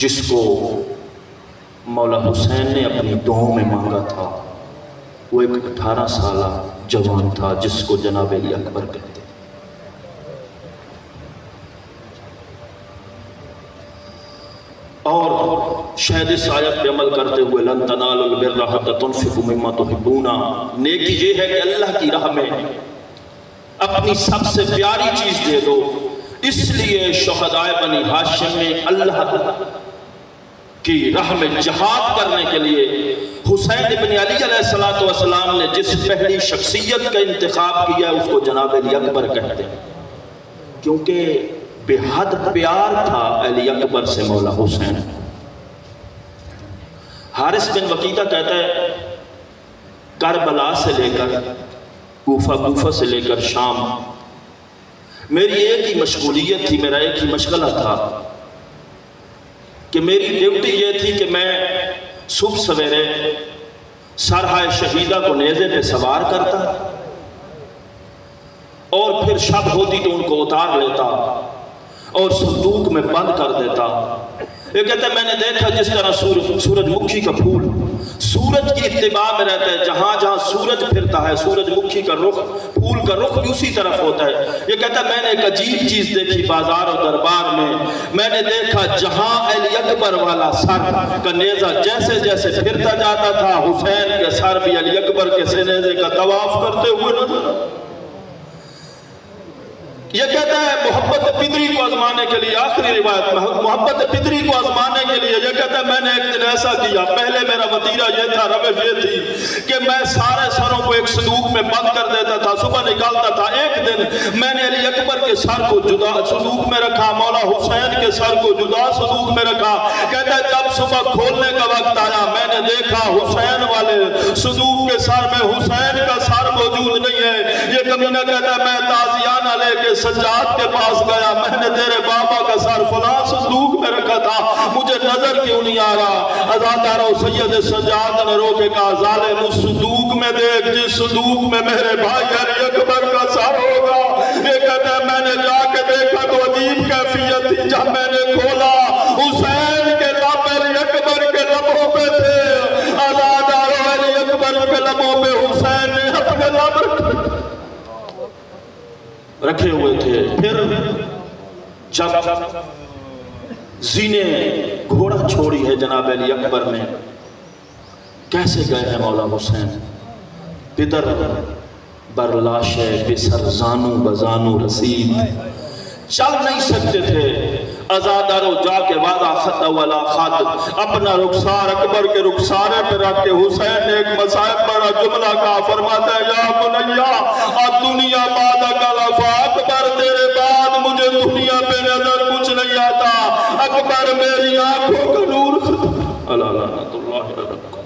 جس کو مولا حسین نے اپنی دعاؤں میں مانگا تھا، وہ ایک 18 سالہ جوان تھا جس کو جناب علی اکبر کہتے ہیں۔ اور شاید اس آیت پہ عمل کرتے ہوئے لن تنالوا البر حتی تنفقوا مما تحبون، نیکی یہ ہے کہ اللہ کی راہ میں اپنی سب سے پیاری چیز دے دو۔ اس لیے شہدائے بنی ہاشم میں اللہ کی راہ میں جہاد کرنے کے لیے حسین ابن علی علیہ السلام نے جس پہلی شخصیت کا انتخاب کیا اس کو جناب علی اکبر کہتے ہیں، کیونکہ بے حد پیار تھا علی اکبر سے مولا حسین۔ حارث بن وقیدہ کہتا ہے کربلا سے لے کر کوفہ سے لے کر شام میری ایک ہی مشغولیت تھی، میرا ایک ہی مشغلہ تھا کہ میری ڈیوٹی یہ تھی کہ میں صبح سویرے سرحائے شہیدہ کو نیزے پہ سوار کرتا اور پھر شب ہوتی تو ان کو اتار لیتا اور صندوق میں بند کر دیتا۔ یہ کہتا ہے میں نے دیکھا جس طرح سورج مکھی کا پھول سورج کی اتباع میں رہتا ہے، جہاں جہاں سورج پھرتا ہے سورج مکھی کا رخ پھول کا رخ بھی اسی طرف ہوتا ہے۔ یہ کہتا ہے میں نے ایک عجیب چیز دیکھی بازار و دربار میں نے دیکھا جہاں علی اکبر والا سر کا نیزہ جیسے جیسے پھرتا جاتا تھا حسین کے سر بھی علی اکبر کے سے نیزے کا طواف کرتے ہوئے نظر۔ یہ کہتا ہے محبت پدری کو آزمانے کے لیے، آخری روایت محبت پدری کو آزمانے کے لیے یہ کہتا ہے میں نے ایک دن ایسا کیا، پہلے میرا وتیرہ یہ تھا، روش یہ تھی کہ میں سارے سروں کو ایک صندوق میں بند کر دیتا تھا، صبح نکالتا تھا۔ ایک دن میں نے علی اکبر کے سر کو جدا صندوق میں رکھا، مولا حسین کے سر کو جدا صندوق میں رکھا۔ کہتا ہے جب صبح کھولنے کا وقت آیا میں نے دیکھا حسین والے صندوق کے سر میں حسین کا سر موجود نہیں ہے۔ یہ کمینہ کہتا ہے میں تازیانہ لے کے سجاد کے پاس گیا، میں نے تیرے بابا کا سر فلاں صندوق میں رکھا تھا، مجھے نظر کیوں نہیں آ رہا؟ عزادارو سید سجاد نے رو کے کہا ظالم اس صندوق میں دیکھ جس صندوق میں میرے بھائی علی اکبر کا سر ہوگا۔ یہ کہتا ہے میں نے جا کے دیکھا تو عجیب کیفیت تھی، جب میں نے کھولا حسین کے لب علی اکبر کے لبوں پہ تھے، عزادارو علی اکبر کے لبوں پہ حسین نے اپنے لب رکھے ہوئے تھے۔ پھر جب زینے گھوڑا چھوڑی ہے جناب علی اکبر نے، کیسے گئے ہیں مولا حسین؟ پدر بر لاشے بسر زانو بزانو رسید، چل نہیں سکتے تھے۔ عزادارو جا کے وعدہ خط والا خط اپنا رخسار اکبر کے رخسارے پہ رکھ کے حسین نے ایک مصائب بڑا جملہ کہا، فرماتا ہے یا بنیا الدنیا بعدک لفا اکبر، تیرے بعد مجھے دنیا پہ نظر کچھ نہیں آتا، اکبر میری آنکھوں کا نور۔ اللہ لعنت اللہ علیہ